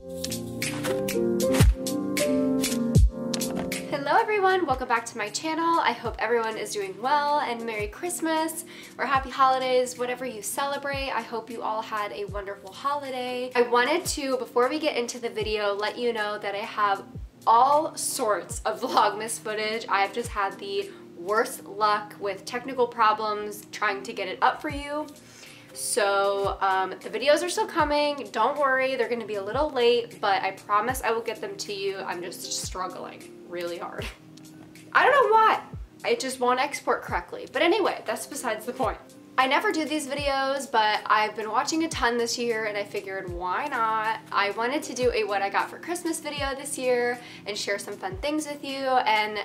Hello everyone, welcome back to my channel. I hope everyone is doing well and Merry Christmas or Happy Holidays, whatever you celebrate. I hope you all had a wonderful holiday. I wanted to, before we get into the video, let you know that I have all sorts of vlogmas footage. I've just had the worst luck with technical problems trying to get it up for you. So the videos are still coming. Don't worry, they're gonna be a little late, but I promise I will get them to you. I'm just struggling really hard. I don't know why. It just won't export correctly. But anyway, that's besides the point. I never do these videos, but I've been watching a ton this year and I figured why not? I wanted to do a what I got for Christmas video this year and share some fun things with you, and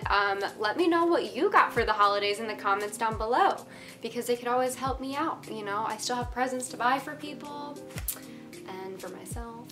let me know what you got for the holidays in the comments down below, because it could always help me out, you know? I still have presents to buy for people and for myself.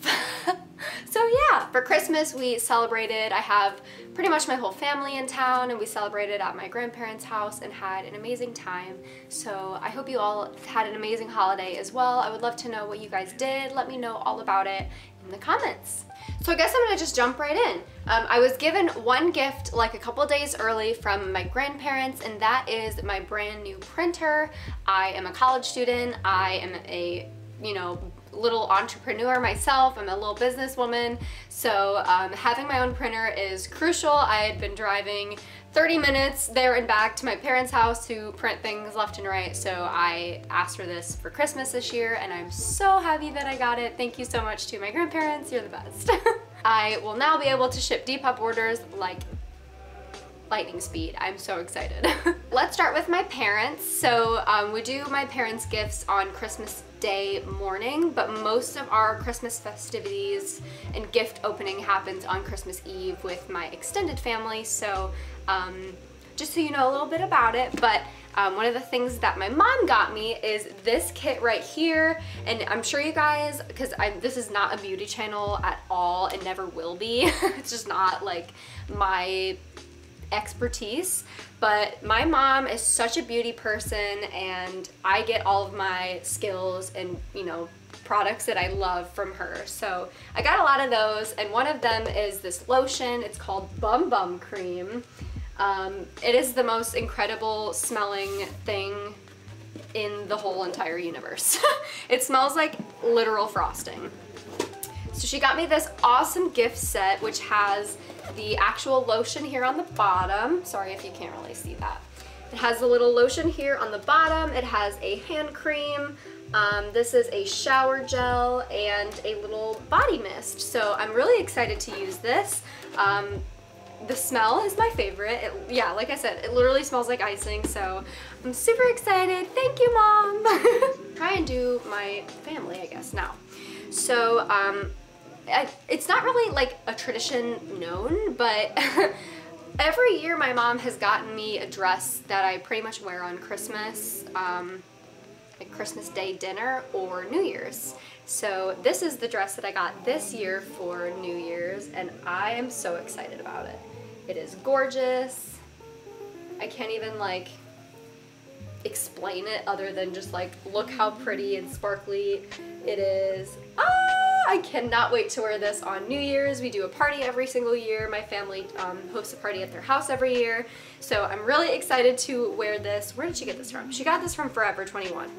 So yeah, for Christmas we celebrated. I have pretty much my whole family in town and we celebrated at my grandparents' house and had an amazing time. So I hope you all had an amazing holiday as well. I would love to know what you guys did. Let me know all about it in the comments. So I guess I'm gonna just jump right in. I was given one gift like a couple days early from my grandparents, and that is my brand new printer. I am a college student. I am a, you know, little entrepreneur myself. I'm a little businesswoman, so having my own printer is crucial. I had been driving 30 minutes there and back to my parents' house to print things left and right, so I asked for this for Christmas this year and I'm so happy that I got it. Thank you so much to my grandparents, you're the best. I will now be able to ship Depop orders like lightning speed. I'm so excited. Let's start with my parents. So we do my parents' gifts on Christmas Day morning, but most of our Christmas festivities and gift opening happens on Christmas Eve with my extended family. So just so you know a little bit about it, but one of the things that my mom got me is this kit right here, and I'm sure you guys, because this is not a beauty channel at all and never will be. It's just not like my expertise, but my mom is such a beauty person and I get all of my skills and, you know, products that I love from her. So I got a lot of those, and one of them is this lotion. It's called Bum Bum Cream. It is the most incredible smelling thing in the whole entire universe. It smells like literal frosting. So she got me this awesome gift set which has the actual lotion here on the bottom. Sorry if you can't really see that. It has the little lotion here on the bottom. It has a hand cream. This is a shower gel and a little body mist. So I'm really excited to use this. The smell is my favorite. Yeah, like I said, it literally smells like icing, so I'm super excited. Thank you, Mom. Try and do my family, I guess, now. So it's not really like a tradition known, but every year my mom has gotten me a dress that I pretty much wear on Christmas, like Christmas Day dinner or New Year's. So this is the dress that I got this year for New Year's, and I am so excited about it. It is gorgeous. I can't even like explain it other than just like look how pretty and sparkly it is. I cannot wait to wear this on New Year's. We do a party every single year. My family hosts a party at their house every year. So I'm really excited to wear this. Where did she get this from? She got this from Forever 21.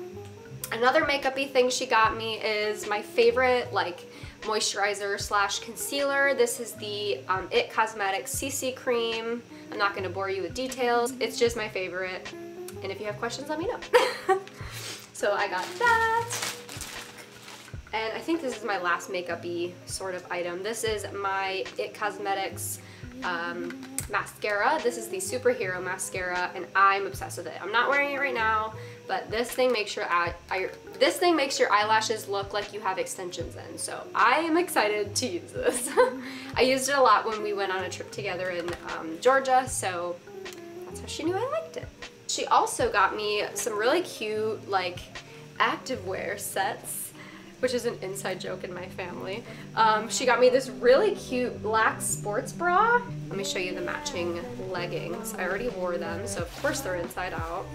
Another makeup-y thing she got me is my favorite like moisturizer slash concealer. This is the It Cosmetics CC Cream. I'm not gonna bore you with details. It's just my favorite. And if you have questions, let me know. So I got that. And I think this is my last makeup-y sort of item. This is my It Cosmetics mascara. This is the Superhero mascara, and I'm obsessed with it. I'm not wearing it right now, but this thing makes your eyelashes look like you have extensions in. So I am excited to use this. I used it a lot when we went on a trip together in Georgia, so that's how she knew I liked it. She also got me some really cute like activewear sets, which is an inside joke in my family. She got me this really cute black sports bra. Let me show you the matching leggings. I already wore them, so of course they're inside out.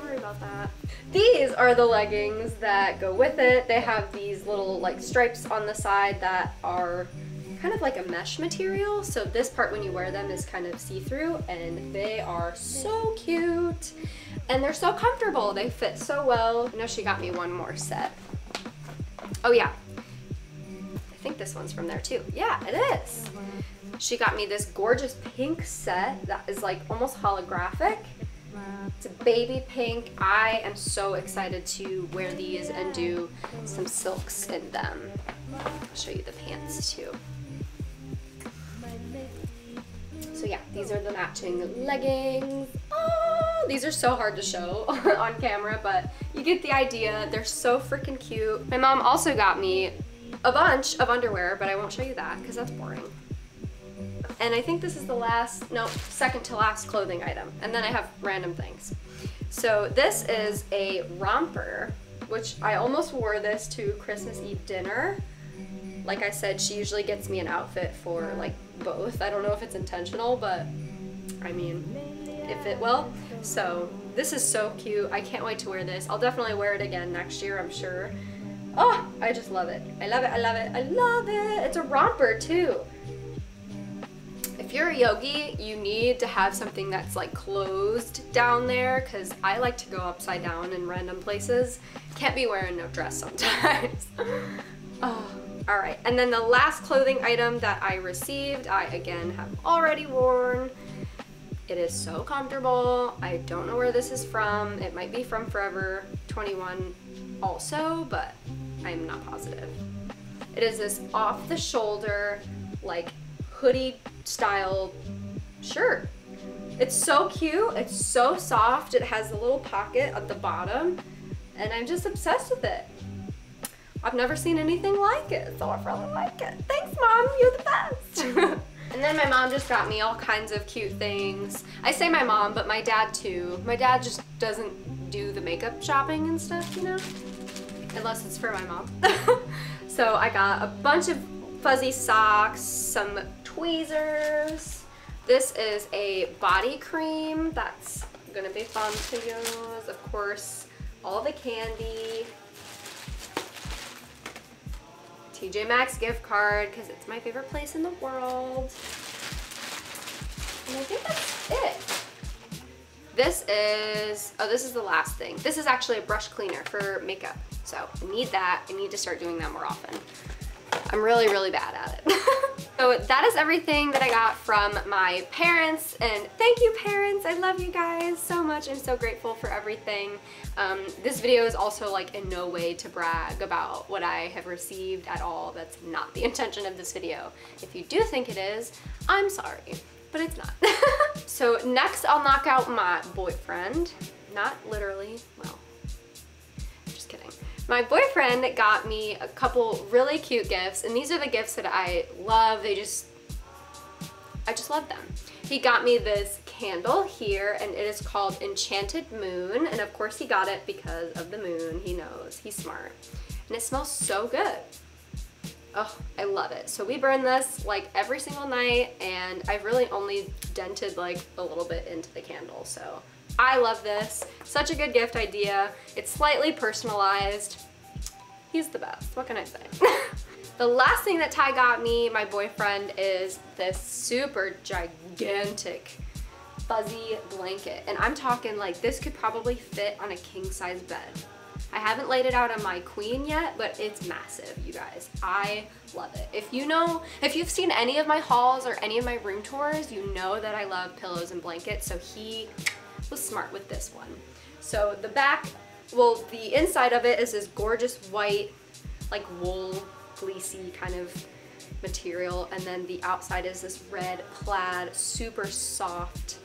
Sorry about about that. These are the leggings that go with it. They have these little like stripes on the side that are kind of like a mesh material. So this part when you wear them is kind of see-through, and they are so cute. And they're so comfortable. They fit so well. I know she got me one more set. Oh yeah. I think this one's from there too. Yeah, it is. She got me this gorgeous pink set that is like almost holographic. It's a baby pink. I am so excited to wear these and do some silks in them. I'll show you the pants too. So yeah, these are the matching leggings. Oh, these are so hard to show on camera, but you get the idea. They're so freaking cute. My mom also got me a bunch of underwear, but I won't show you that because that's boring. And I think this is the last, no, second to last clothing item. And then I have random things. So this is a romper, which I almost wore this to Christmas Eve dinner. Like I said, she usually gets me an outfit for like both. I don't know if it's intentional, but I mean, it fit well. So this is so cute. I can't wait to wear this. I'll definitely wear it again next year, I'm sure. Oh, I just love it. I love it, I love it, I love it. It's a romper too. If you're a yogi, you need to have something that's like closed down there, because I like to go upside down in random places. Can't be wearing no dress sometimes. Oh, all right. And then the last clothing item that I received, I again have already worn. It is so comfortable. I don't know where this is from. It might be from Forever 21 also, but I'm not positive. It is this off the shoulder, like hoodie style shirt. It's so cute. It's so soft. It has a little pocket at the bottom, and I'm just obsessed with it. I've never seen anything like it, so I really like it. Thanks, Mom. You're the best. And then my mom just got me all kinds of cute things. I say my mom, but my dad too. My dad just doesn't do the makeup shopping and stuff, you know? Unless it's for my mom. So I got a bunch of fuzzy socks, some tweezers. This is a body cream that's gonna be fun to use. Of course, all the candy. TJ Maxx gift card, because it's my favorite place in the world. And I think that's it. This is, oh, this is the last thing. This is actually a brush cleaner for makeup. So I need that. I need to start doing that more often. I'm really, really bad at it. So that is everything that I got from my parents, and thank you, parents. I love you guys so much. I'm so grateful for everything. This video is also like in no way to brag about what I have received at all. That's not the intention of this video. If you do think it is, I'm sorry, but it's not. So next I'll knock out my boyfriend. Not literally, well, just kidding. My boyfriend got me a couple really cute gifts, and these are the gifts that I love. I just love them. He got me this candle here, and it is called Enchanted Moon, and of course he got it because of the moon. He knows, he's smart. And it smells so good. Oh, I love it. So we burn this like every single night, and I've really only dented like a little bit into the candle, so I love this. Such a good gift idea. It's slightly personalized. He's the best. What can I say? The last thing that Ty got me, my boyfriend, is this super gigantic fuzzy blanket. And I'm talking like this could probably fit on a king-size bed. I haven't laid it out on my queen yet, but it's massive, you guys. I love it. If you've seen any of my hauls or any of my room tours, you know that I love pillows and blankets, so he was smart with this one. So the back, well, the inside of it is this gorgeous white, like wool, fleecy kind of material, and then the outside is this red plaid, super soft.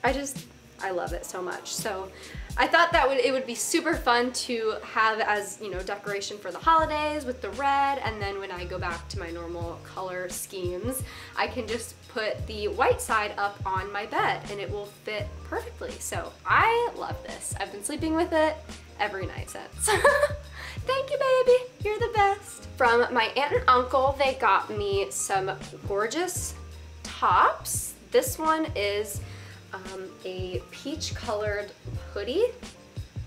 I love it so much. So I thought that it would be super fun to have as, you know, decoration for the holidays with the red, and then when I go back to my normal color schemes, I can just put the white side up on my bed and it will fit perfectly. So I love this. I've been sleeping with it every night since. Thank you, baby. You're the best. From my aunt and uncle, they got me some gorgeous tops. This one is a peach colored hoodie.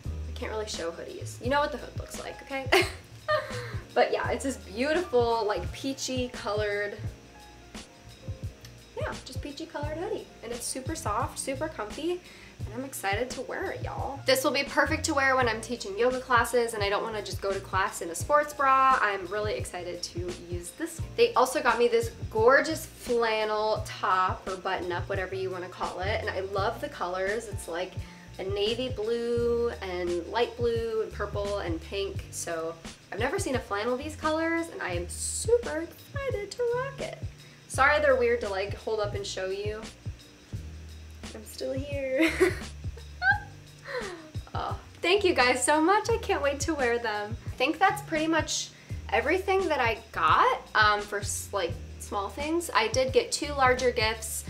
I can't really show hoodies. You know what the hood looks like, okay? But yeah, it's this beautiful, like peachy colored, yeah, just peachy colored hoodie. And it's super soft, super comfy, and I'm excited to wear it, y'all. This will be perfect to wear when I'm teaching yoga classes and I don't want to just go to class in a sports bra. I'm really excited to use this. They also got me this gorgeous flannel top or button up, whatever you want to call it. And I love the colors. It's like a navy blue and light blue and purple and pink. So I've never seen a flannel these colors and I am super excited to rock it. Sorry they're weird to like hold up and show you. I'm still here. Oh, thank you guys so much. I can't wait to wear them. I think that's pretty much everything that I got for like small things. I did get 2 larger gifts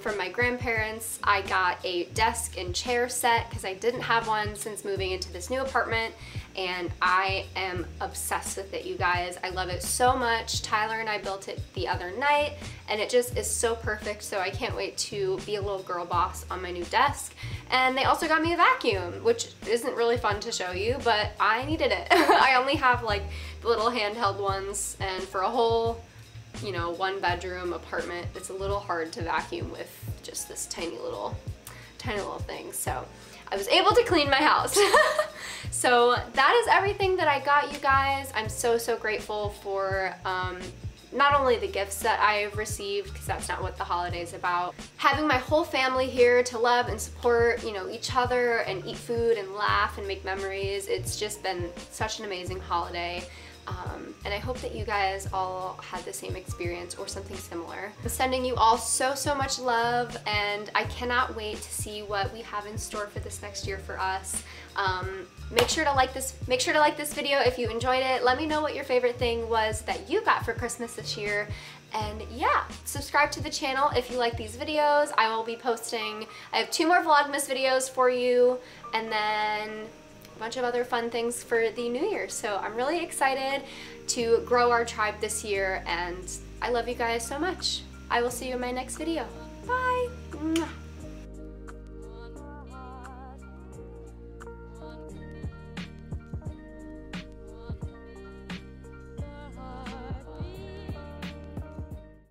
from my grandparents. I got a desk and chair set because I didn't have one since moving into this new apartment, and I am obsessed with it, you guys. I love it so much. Tyler and I built it the other night and it just is so perfect, so I can't wait to be a little girl boss on my new desk. And they also got me a vacuum, which isn't really fun to show you, but I needed it. I only have like the little handheld ones, and for a whole, you know, 1-bedroom apartment, it's a little hard to vacuum with just this tiny little thing. So I was able to clean my house. So that is everything that I got, you guys. I'm so grateful for not only the gifts that I've received, because that's not what the holiday's about, having my whole family here to love and support, you know, each other and eat food and laugh and make memories. It's just been such an amazing holiday. And I hope that you guys all had the same experience or something similar. I'm sending you all so much love, and I cannot wait to see what we have in store for this next year for us. Make sure to like this video if you enjoyed it. Let me know what your favorite thing was that you got for Christmas this year. And yeah, subscribe to the channel if you like these videos. I will be posting, I have 2 more Vlogmas videos for you, and then a bunch of other fun things for the new year. So I'm really excited to grow our tribe this year, and I love you guys so much. I will see you in my next video. Bye! Mwah.